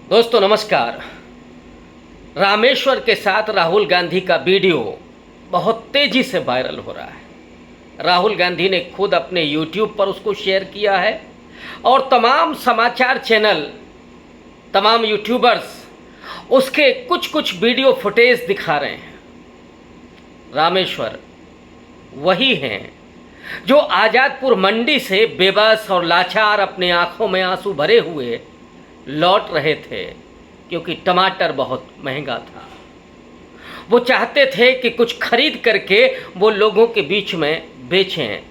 दोस्तों नमस्कार। रामेश्वर के साथ राहुल गांधी का वीडियो बहुत तेज़ी से वायरल हो रहा है। राहुल गांधी ने खुद अपने YouTube पर उसको शेयर किया है और तमाम समाचार चैनल, तमाम यूट्यूबर्स उसके कुछ कुछ वीडियो फुटेज दिखा रहे हैं। रामेश्वर वही हैं जो आज़ादपुर मंडी से बेबस और लाचार, अपने आंखों में आंसू भरे हुए लौट रहे थे क्योंकि टमाटर बहुत महंगा था। वो चाहते थे कि कुछ खरीद करके वो लोगों के बीच में बेचें,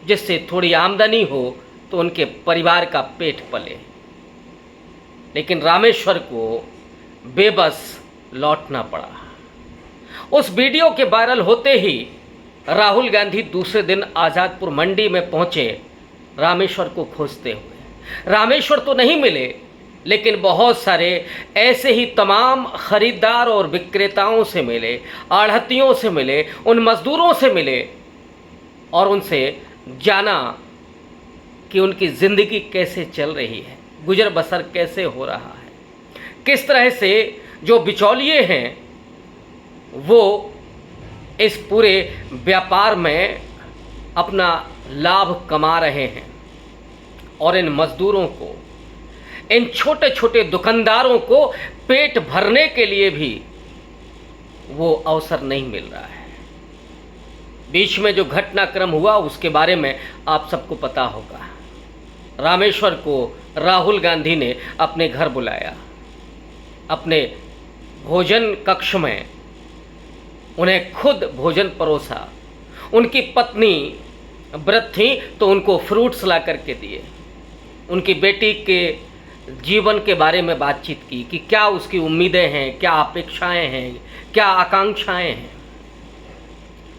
जिससे थोड़ी आमदनी हो तो उनके परिवार का पेट पले। लेकिन रामेश्वर को बेबस लौटना पड़ा। उस वीडियो के वायरल होते ही राहुल गांधी दूसरे दिन आज़ादपुर मंडी में पहुंचे रामेश्वर को खोजते हुए। रामेश्वर तो नहीं मिले, लेकिन बहुत सारे ऐसे ही तमाम खरीदार और विक्रेताओं से मिले, आढ़तियों से मिले, उन मज़दूरों से मिले और उनसे जाना कि उनकी ज़िंदगी कैसे चल रही है, गुजर बसर कैसे हो रहा है, किस तरह से जो बिचौलिए हैं वो इस पूरे व्यापार में अपना लाभ कमा रहे हैं और इन मज़दूरों को, इन छोटे छोटे दुकानदारों को पेट भरने के लिए भी वो अवसर नहीं मिल रहा है। बीच में जो घटनाक्रम हुआ उसके बारे में आप सबको पता होगा। रामेश्वर को राहुल गांधी ने अपने घर बुलाया, अपने भोजन कक्ष में उन्हें खुद भोजन परोसा। उनकी पत्नी व्रत थी तो उनको फ्रूट्स ला करके दिए। उनकी बेटी के जीवन के बारे में बातचीत की कि क्या उसकी उम्मीदें हैं, क्या अपेक्षाएं हैं, क्या आकांक्षाएं हैं।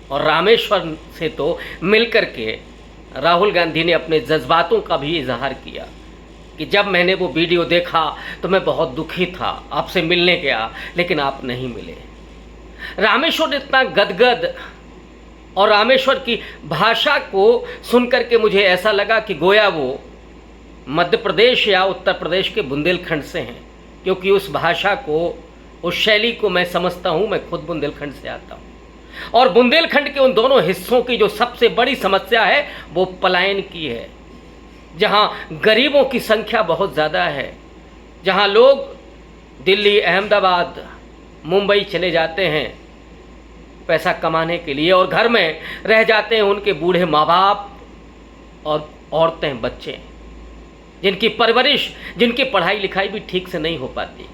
और रामेश्वर से तो मिलकर के राहुल गांधी ने अपने जज्बातों का भी इजहार किया कि जब मैंने वो वीडियो देखा तो मैं बहुत दुखी था, आपसे मिलने गया लेकिन आप नहीं मिले। रामेश्वर इतना गदगद, और रामेश्वर की भाषा को सुनकर के मुझे ऐसा लगा कि गोया वो मध्य प्रदेश या उत्तर प्रदेश के बुंदेलखंड से हैं, क्योंकि उस भाषा को, उस शैली को मैं समझता हूँ। मैं खुद बुंदेलखंड से आता हूँ और बुंदेलखंड के उन दोनों हिस्सों की जो सबसे बड़ी समस्या है वो पलायन की है, जहाँ गरीबों की संख्या बहुत ज़्यादा है, जहाँ लोग दिल्ली, अहमदाबाद, मुंबई चले जाते हैं पैसा कमाने के लिए और घर में रह जाते हैं उनके बूढ़े माँ बाप और औरतें, बच्चे, जिनकी परवरिश, जिनकी पढ़ाई लिखाई भी ठीक से नहीं हो पाती।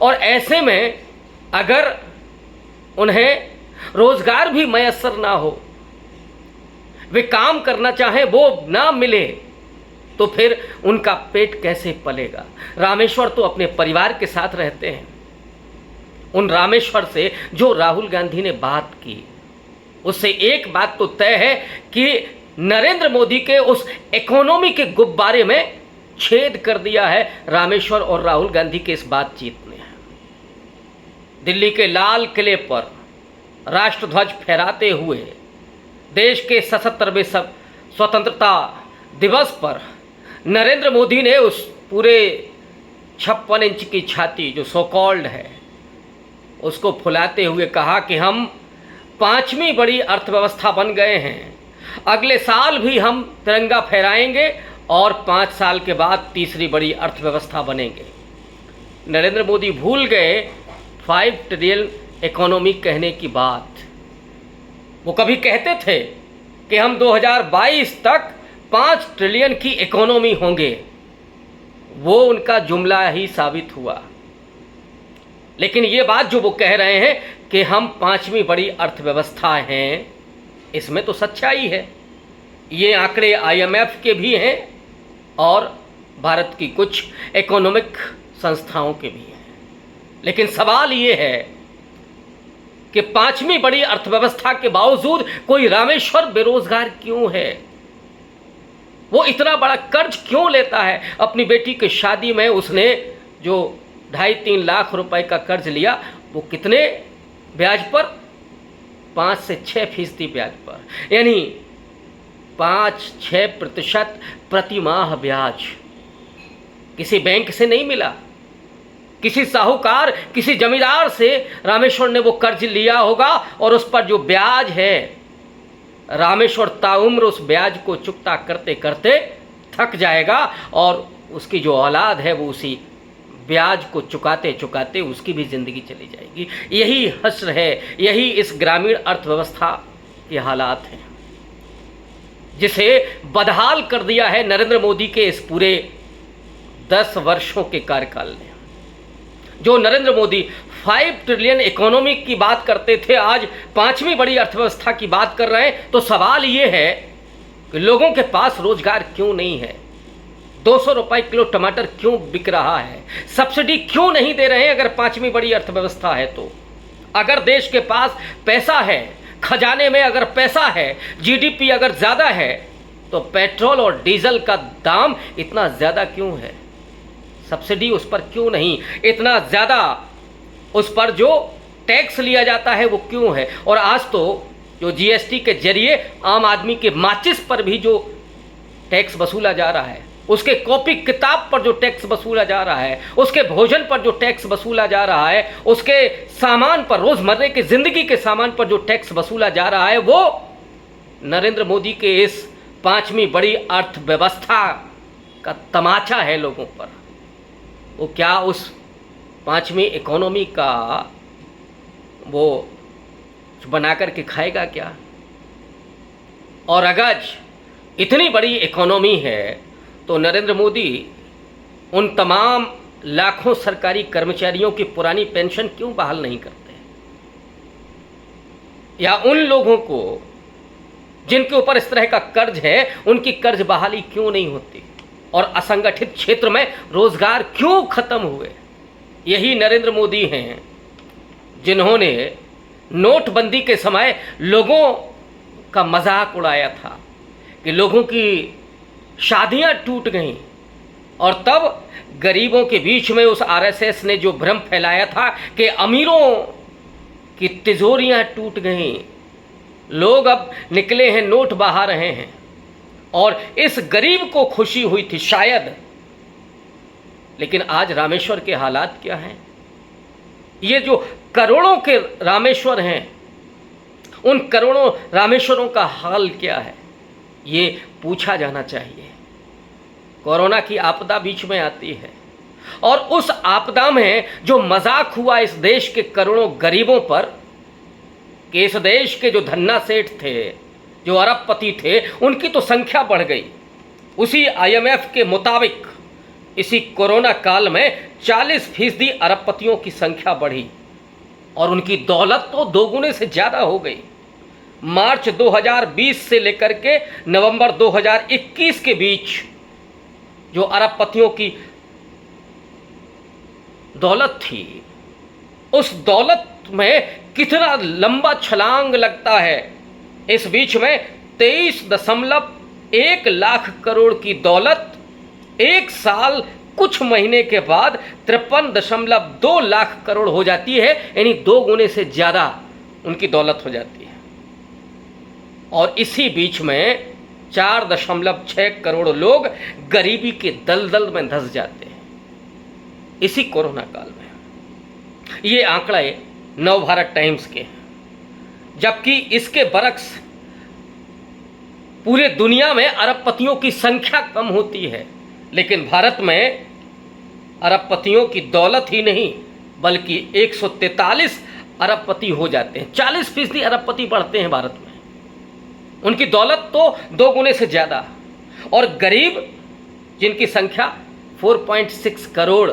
और ऐसे में अगर उन्हें रोज़गार भी मैसर ना हो, वे काम करना चाहें वो ना मिले, तो फिर उनका पेट कैसे पलेगा। रामेश्वर तो अपने परिवार के साथ रहते हैं। उन रामेश्वर से जो राहुल गांधी ने बात की, उससे एक बात तो तय है कि नरेंद्र मोदी के उस इकोनॉमी के गुब्बारे में छेद कर दिया है रामेश्वर और राहुल गांधी के इस बातचीत ने। दिल्ली के लाल किले पर राष्ट्रध्वज फहराते हुए देश के 77वें स्वतंत्रता दिवस पर नरेंद्र मोदी ने उस पूरे 56 इंच की छाती जो सो कॉल्ड है उसको फुलाते हुए कहा कि हम 5वीं बड़ी अर्थव्यवस्था बन गए हैं, अगले साल भी हम तिरंगा फहराएंगे और 5 साल के बाद तीसरी बड़ी अर्थव्यवस्था बनेंगे। नरेंद्र मोदी भूल गए 5 ट्रिलियन इकोनॉमी कहने की बात। वो कभी कहते थे कि हम 2022 तक 5 ट्रिलियन की इकोनॉमी होंगे, वो उनका जुमला ही साबित हुआ। लेकिन ये बात जो वो कह रहे हैं कि हम 5वीं बड़ी अर्थव्यवस्था हैं, इसमें तो सच्चाई है। ये आंकड़े IMF के भी हैं और भारत की कुछ इकोनॉमिक संस्थाओं के भी हैं। लेकिन सवाल ये है कि 5वीं बड़ी अर्थव्यवस्था के बावजूद कोई रामेश्वर बेरोजगार क्यों है? वो इतना बड़ा कर्ज क्यों लेता है? अपनी बेटी की शादी में उसने जो 2.5-3 लाख रुपए का कर्ज लिया, वो कितने ब्याज पर? 5 से 6% ब्याज पर, यानी 5-6% प्रति माह ब्याज किसी बैंक से नहीं मिला, किसी साहूकार, किसी जमींदार से रामेश्वर ने वो कर्ज लिया होगा और उस पर जो ब्याज है, रामेश्वर ताउम्र उस ब्याज को चुकता करते करते थक जाएगा और उसकी जो औलाद है वो उसी ब्याज को चुकाते चुकाते उसकी भी ज़िंदगी चली जाएगी। यही हश्र है, यही इस ग्रामीण अर्थव्यवस्था के हालात हैं जिसे बदहाल कर दिया है नरेंद्र मोदी के इस पूरे 10 वर्षों के कार्यकाल ने। जो नरेंद्र मोदी 5 ट्रिलियन इकोनॉमी की बात करते थे, आज 5वीं बड़ी अर्थव्यवस्था की बात कर रहे हैं। तो सवाल ये है कि लोगों के पास रोजगार क्यों नहीं है? 200 रुपए किलो टमाटर क्यों बिक रहा है? सब्सिडी क्यों नहीं दे रहे हैं अगर 5वीं बड़ी अर्थव्यवस्था है तो? अगर देश के पास पैसा है, खजाने में अगर पैसा है, जीडीपी अगर ज़्यादा है, तो पेट्रोल और डीजल का दाम इतना ज़्यादा क्यों है? सब्सिडी उस पर क्यों नहीं? इतना ज़्यादा उस पर जो टैक्स लिया जाता है वो क्यों है? और आज तो जो जीएसटी के जरिए आम आदमी के माचिस पर भी जो टैक्स वसूला जा रहा है, उसके कॉपी किताब पर जो टैक्स वसूला जा रहा है, उसके भोजन पर जो टैक्स वसूला जा रहा है, उसके सामान पर, रोज़मर्रे की ज़िंदगी के सामान पर जो टैक्स वसूला जा रहा है, वो नरेंद्र मोदी के इस 5वीं बड़ी अर्थव्यवस्था का तमाचा है लोगों पर। वो क्या उस 5वीं इकोनॉमी का वो बना करके खाएगा क्या? और अगर इतनी बड़ी इकोनॉमी है तो नरेंद्र मोदी उन तमाम लाखों सरकारी कर्मचारियों की पुरानी पेंशन क्यों बहाल नहीं करते? या उन लोगों को जिनके ऊपर इस तरह का कर्ज है, उनकी कर्ज बहाली क्यों नहीं होती? और असंगठित क्षेत्र में रोजगार क्यों खत्म हुए? यही नरेंद्र मोदी हैं जिन्होंने नोटबंदी के समय लोगों का मजाक उड़ाया था कि लोगों की शादियां टूट गईं, और तब गरीबों के बीच में उस आरएसएस ने जो भ्रम फैलाया था कि अमीरों की तिजोरियां टूट गईं, लोग अब निकले हैं, नोट बहा रहे हैं, और इस गरीब को खुशी हुई थी शायद। लेकिन आज रामेश्वर के हालात क्या हैं? ये जो करोड़ों के रामेश्वर हैं, उन करोड़ों रामेश्वरों का हाल क्या है, ये पूछा जाना चाहिए। कोरोना की आपदा बीच में आती है और उस आपदा में जो मजाक हुआ इस देश के करोड़ों गरीबों पर कि इस देश के जो धन्ना सेठ थे, जो अरबपति थे, उनकी तो संख्या बढ़ गई। उसी आईएमएफ के मुताबिक इसी कोरोना काल में 40% अरबपतियों की संख्या बढ़ी और उनकी दौलत तो दोगुने से ज़्यादा हो गई। मार्च 2020 से लेकर के नवंबर 2021 के बीच जो अरबपतियों की दौलत थी, उस दौलत में कितना लंबा छलांग लगता है। इस बीच में 23.1 लाख करोड़ की दौलत एक साल कुछ महीने के बाद 53.2 लाख करोड़ हो जाती है, यानी 2 गुने से ज़्यादा उनकी दौलत हो जाती है। और इसी बीच में 4.6 करोड़ लोग गरीबी के दलदल में धंस जाते हैं इसी कोरोना काल में। ये आंकड़े नवभारत टाइम्स के, जबकि इसके बरक्स पूरे दुनिया में अरबपतियों की संख्या कम होती है, लेकिन भारत में अरबपतियों की दौलत ही नहीं बल्कि 143 अरबपति हो जाते हैं। 40% अरबपति बढ़ते हैं भारत में, उनकी दौलत तो 2 गुने से ज़्यादा। और गरीब जिनकी संख्या 4.6 करोड़।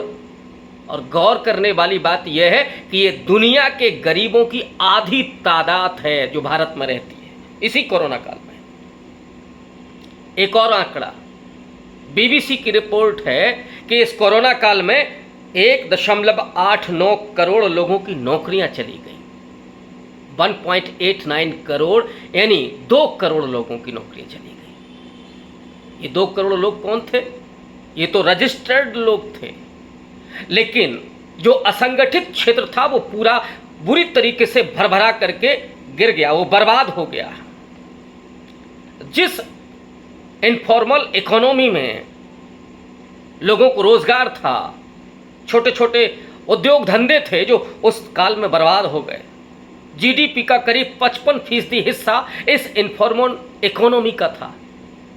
और गौर करने वाली बात यह है कि ये दुनिया के गरीबों की आधी तादाद है जो भारत में रहती है इसी कोरोना काल में। एक और आंकड़ा बीबीसी की रिपोर्ट है कि इस कोरोना काल में 1.89 करोड़ लोगों की नौकरियां चली गई। 1.89 करोड़ यानी 2 करोड़ लोगों की नौकरियां चली गई। ये 2 करोड़ लोग कौन थे? ये तो रजिस्टर्ड लोग थे, लेकिन जो असंगठित क्षेत्र था वो पूरा बुरी तरीके से भरभरा करके गिर गया, वो बर्बाद हो गया। जिस इनफॉर्मल इकोनॉमी में लोगों को रोजगार था, छोटे छोटे उद्योग धंधे थे जो उस काल में बर्बाद हो गए। जीडीपी का करीब 55% हिस्सा इस इन्फॉर्मल इकोनॉमी का था।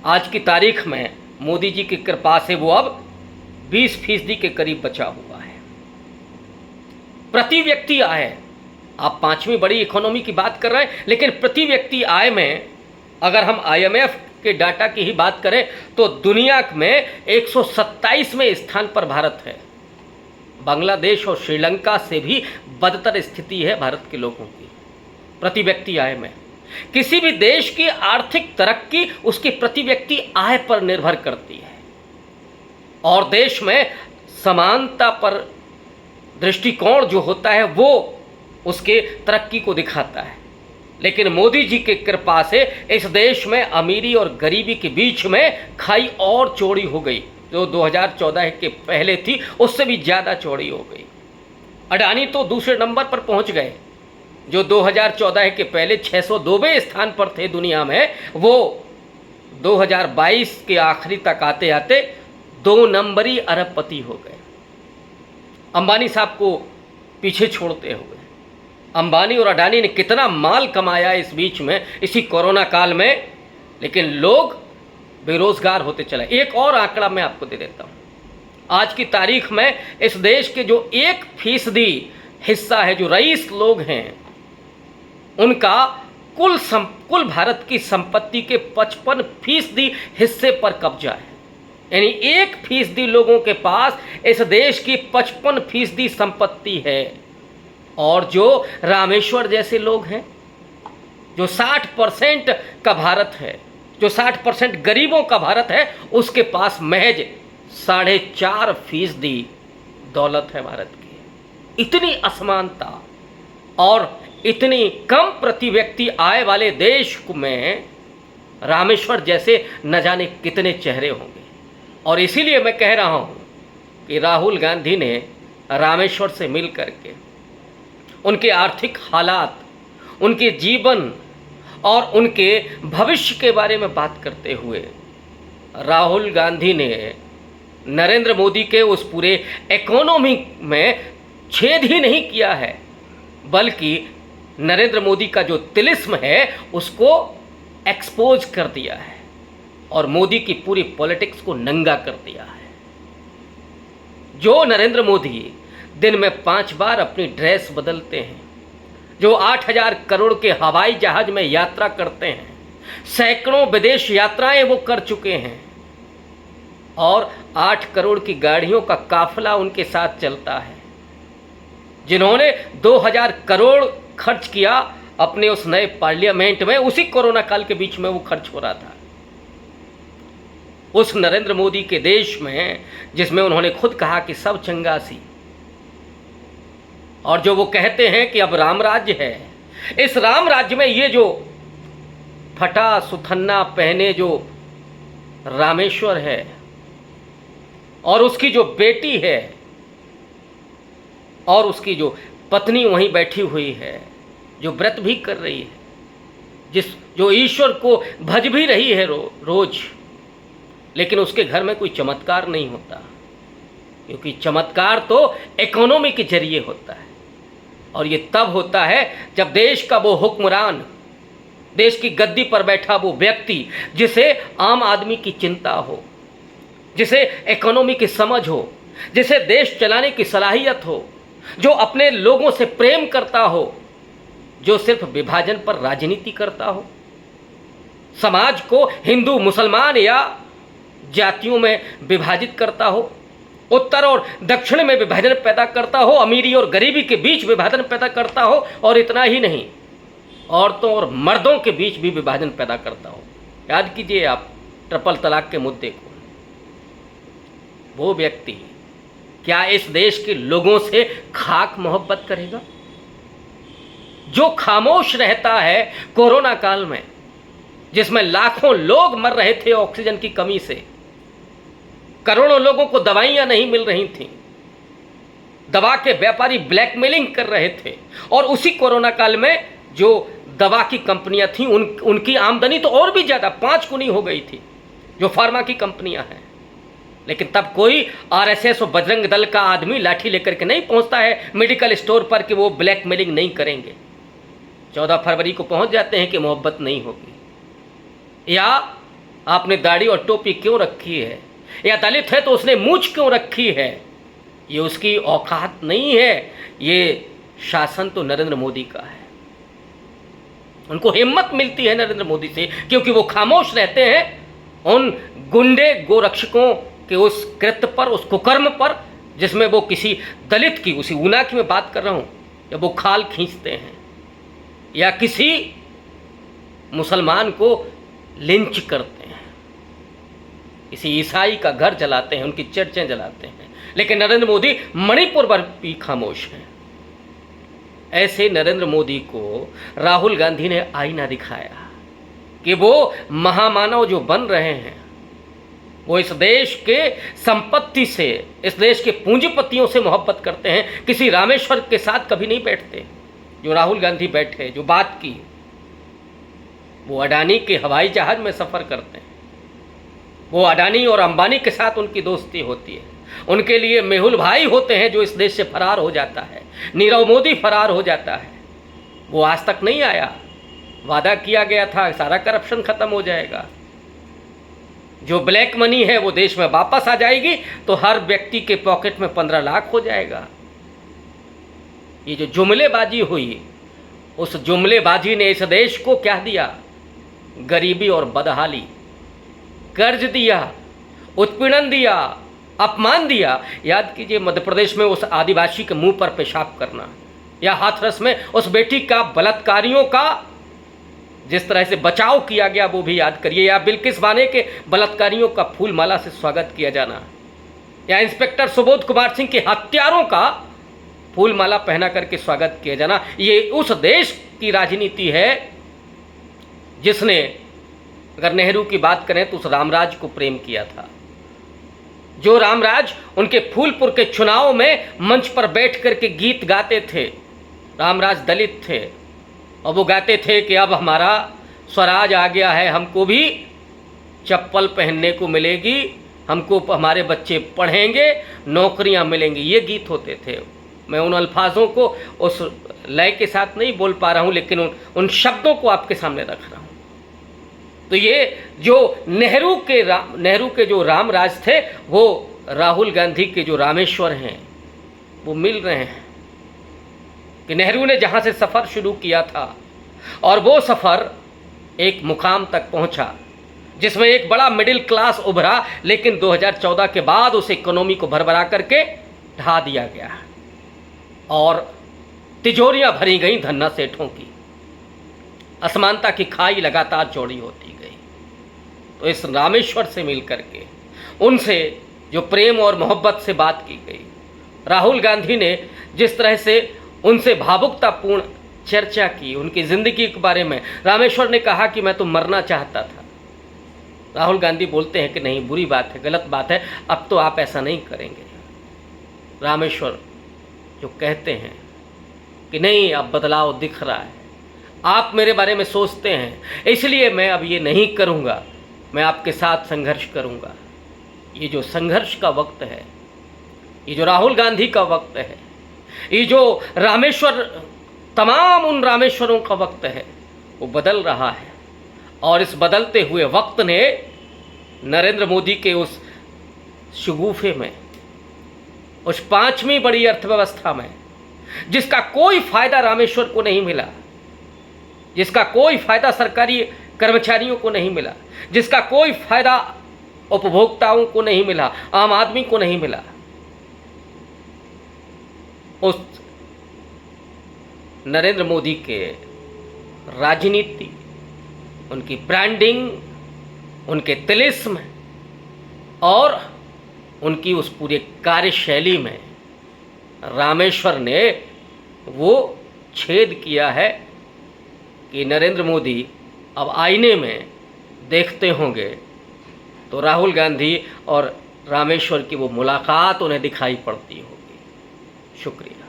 आज की तारीख में मोदी जी की कृपा से वो अब 20% के करीब बचा हुआ है। प्रति व्यक्ति आय, आप 5वीं बड़ी इकोनॉमी की बात कर रहे हैं, लेकिन प्रति व्यक्ति आय में अगर हम IMF के डाटा की ही बात करें तो दुनिया में 127वें स्थान पर भारत है। बांग्लादेश और श्रीलंका से भी बदतर स्थिति है भारत के लोगों की प्रति व्यक्ति आय में। किसी भी देश की आर्थिक तरक्की उसकी प्रति व्यक्ति आय पर निर्भर करती है और देश में समानता पर दृष्टिकोण जो होता है वो उसके तरक्की को दिखाता है। लेकिन मोदी जी की कृपा से इस देश में अमीरी और गरीबी के बीच में खाई और चौड़ी हो गई। जो 2014 के पहले थी उससे भी ज़्यादा चौड़ी हो गई। अडानी तो दूसरे नंबर पर पहुंच गए। जो 2014 के पहले 602वें स्थान पर थे दुनिया में, वो 2022 के आखिरी तक आते आते 2 नंबरी अरबपति हो गए, अंबानी साहब को पीछे छोड़ते हुए। अंबानी और अडानी ने कितना माल कमाया इस बीच में, इसी कोरोना काल में, लेकिन लोग बेरोजगार होते चले। एक और आंकड़ा मैं आपको दे देता हूँ। आज की तारीख में इस देश के जो 1% हिस्सा है, जो रईस लोग हैं, उनका कुल भारत की संपत्ति के 55% हिस्से पर कब्जा है। यानी 1% लोगों के पास इस देश की 55% संपत्ति है। और जो रामेश्वर जैसे लोग हैं, जो 60% का भारत है, जो 60% गरीबों का भारत है, उसके पास महज 4.5% दौलत है भारत की। इतनी असमानता और इतनी कम प्रति व्यक्ति आय वाले देश में रामेश्वर जैसे न जाने कितने चेहरे होंगे। और इसीलिए मैं कह रहा हूँ कि राहुल गांधी ने रामेश्वर से मिल करके उनके आर्थिक हालात, उनके जीवन और उनके भविष्य के बारे में बात करते हुए राहुल गांधी ने नरेंद्र मोदी के उस पूरे इकोनॉमी में छेद ही नहीं किया है, बल्कि नरेंद्र मोदी का जो तिलिस्म है उसको एक्सपोज कर दिया है और मोदी की पूरी पॉलिटिक्स को नंगा कर दिया है। जो नरेंद्र मोदी दिन में 5 बार अपनी ड्रेस बदलते हैं, जो 8,000 करोड़ के हवाई जहाज में यात्रा करते हैं, सैकड़ों विदेश यात्राएं वो कर चुके हैं और 8 करोड़ की गाड़ियों का काफिला उनके साथ चलता है, जिन्होंने 2,000 करोड़ खर्च किया अपने उस नए पार्लियामेंट में। उसी कोरोना काल के बीच में वो खर्च हो रहा था। उस नरेंद्र मोदी के देश में, जिसमें उन्होंने खुद कहा कि सब चंगासी, और जो वो कहते हैं कि अब राम राज्य है, इस राम राज्य में ये जो फटा सुथन्ना पहने जो रामेश्वर है और उसकी जो बेटी है और उसकी जो पत्नी वहीं बैठी हुई है, जो व्रत भी कर रही है, जो ईश्वर को भज भी रही है रोज, लेकिन उसके घर में कोई चमत्कार नहीं होता, क्योंकि चमत्कार तो इकोनॉमी के जरिए होता है। और ये तब होता है जब देश का वो हुक्मरान, देश की गद्दी पर बैठा वो व्यक्ति जिसे आम आदमी की चिंता हो, जिसे इकोनॉमी की समझ हो, जिसे देश चलाने की सलाहियत हो, जो अपने लोगों से प्रेम करता हो, जो सिर्फ विभाजन पर राजनीति करता हो, समाज को हिंदू मुसलमान या जातियों में विभाजित करता हो, उत्तर और दक्षिण में विभाजन पैदा करता हो, अमीरी और गरीबी के बीच विभाजन पैदा करता हो, और इतना ही नहीं, औरतों और मर्दों के बीच भी विभाजन पैदा करता हो। याद कीजिए आप ट्रिपल तलाक के मुद्दे को। वो व्यक्ति क्या इस देश के लोगों से खाक मोहब्बत करेगा? जो खामोश रहता है कोरोना काल में, जिसमें लाखों लोग मर रहे थे ऑक्सीजन की कमी से, करोड़ों लोगों को दवाइयां नहीं मिल रही थीं, दवा के व्यापारी ब्लैकमेलिंग कर रहे थे, और उसी कोरोना काल में जो दवा की कंपनियां थीं उनकी आमदनी तो और भी ज़्यादा 5 गुनी हो गई थी, जो फार्मा की कंपनियां हैं। लेकिन तब कोई आरएसएस और बजरंग दल का आदमी लाठी लेकर के नहीं पहुंचता है मेडिकल स्टोर पर कि वो ब्लैकमेलिंग नहीं करेंगे। 14 फरवरी को पहुंच जाते हैं कि मोहब्बत नहीं होगी। या आपने दाढ़ी और टोपी क्यों रखी है, या दलित है तो उसने मूंछ क्यों रखी है, ये उसकी औकात नहीं है। ये शासन तो नरेंद्र मोदी का है। उनको हिम्मत मिलती है नरेंद्र मोदी से क्योंकि वो खामोश रहते हैं उन गुंडे गोरक्षकों के उस कृत्य पर, उस कुकर्म पर, जिसमें वो किसी दलित की, उसी ऊना की मैं बात कर रहा हूँ, जब वो खाल खींचते हैं या किसी मुसलमान को लिंच करते हैं, किसी ईसाई का घर जलाते हैं, उनकी चर्चें जलाते हैं। लेकिन नरेंद्र मोदी मणिपुर पर भी खामोश हैं। ऐसे नरेंद्र मोदी को राहुल गांधी ने आईना दिखाया कि वो महामानव जो बन रहे हैं, वो इस देश के संपत्ति से, इस देश के पूंजीपतियों से मोहब्बत करते हैं। किसी रामेश्वर के साथ कभी नहीं बैठते। जो राहुल गांधी बैठे, जो बात की, वो अडानी के हवाई जहाज में सफ़र करते हैं। वो अडानी और अंबानी के साथ उनकी दोस्ती होती है। उनके लिए मेहुल भाई होते हैं जो इस देश से फरार हो जाता है, नीरव मोदी फरार हो जाता है। वो आज तक नहीं आया। वादा किया गया था सारा करप्शन खत्म हो जाएगा, जो ब्लैक मनी है वो देश में वापस आ जाएगी, तो हर व्यक्ति के पॉकेट में 15 लाख हो जाएगा। ये जो जुमलेबाजी हुई, उस जुमलेबाजी ने इस देश को क्या दिया? गरीबी और बदहाली, कर्ज दिया, उत्पीड़न दिया, अपमान दिया। याद कीजिए मध्य प्रदेश में उस आदिवासी के मुंह पर पेशाब करना, या हाथरस में उस बेटी का बलात्कारियों का जिस तरह से बचाव किया गया वो भी याद करिए, या बिल्किस बानो के बलात्कारियों का फूल माला से स्वागत किया जाना, या इंस्पेक्टर सुबोध कुमार सिंह के हत्यारों का फूल माला पहना करके स्वागत किया जाना। ये उस देश की राजनीति है जिसने, अगर नेहरू की बात करें तो उस रामराज को प्रेम किया था। जो रामराज उनके फूलपुर के चुनाव में मंच पर बैठ करके गीत गाते थे। रामराज दलित थे और वो गाते थे कि अब हमारा स्वराज आ गया है, हमको भी चप्पल पहनने को मिलेगी, हमको हमारे बच्चे पढ़ेंगे, नौकरियां मिलेंगी। ये गीत होते थे। मैं उन अल्फाजों को उस लय के साथ नहीं बोल पा रहा हूँ, लेकिन उन शब्दों को आपके सामने रख रहा हूँ। तो ये जो नेहरू के जो रामराज थे, वो राहुल गांधी के जो रामेश्वर हैं वो मिल रहे हैं। कि नेहरू ने जहाँ से सफ़र शुरू किया था और वो सफ़र एक मुकाम तक पहुँचा जिसमें एक बड़ा मिडिल क्लास उभरा, लेकिन 2014 के बाद उस इकोनॉमी को भरभरा करके ढा दिया गया और तिजोरियां भरी गई धन्ना सेठों की। असमानता की खाई लगातार चौड़ी होती गई। तो इस रामेश्वर से मिल करके उनसे जो प्रेम और मोहब्बत से बात की गई, राहुल गांधी ने जिस तरह से उनसे भावुकतापूर्ण चर्चा की, उनकी ज़िंदगी के बारे में, रामेश्वर ने कहा कि मैं तो मरना चाहता था। राहुल गांधी बोलते हैं कि नहीं, बुरी बात है, गलत बात है, अब तो आप ऐसा नहीं करेंगे। रामेश्वर जो कहते हैं कि नहीं, अब बदलाव दिख रहा है, आप मेरे बारे में सोचते हैं, इसलिए मैं अब ये नहीं करूँगा, मैं आपके साथ संघर्ष करूँगा। ये जो संघर्ष का वक्त है, ये जो राहुल गांधी का वक्त है, ये जो रामेश्वर, तमाम उन रामेश्वरों का वक्त है, वो बदल रहा है। और इस बदलते हुए वक्त ने नरेंद्र मोदी के उस शगुफे में, उस 5वीं बड़ी अर्थव्यवस्था में, जिसका कोई फायदा रामेश्वर को नहीं मिला, जिसका कोई फायदा सरकारी कर्मचारियों को नहीं मिला, जिसका कोई फायदा उपभोक्ताओं को नहीं मिला, आम आदमी को नहीं मिला, उस नरेंद्र मोदी के राजनीति, उनकी ब्रांडिंग, उनके तिलिस्म और उनकी उस पूरे कार्यशैली में रामेश्वर ने वो छेद किया है कि नरेंद्र मोदी अब आईने में देखते होंगे तो राहुल गांधी और रामेश्वर की वो मुलाकात उन्हें दिखाई पड़ती होगी। शुक्रिया।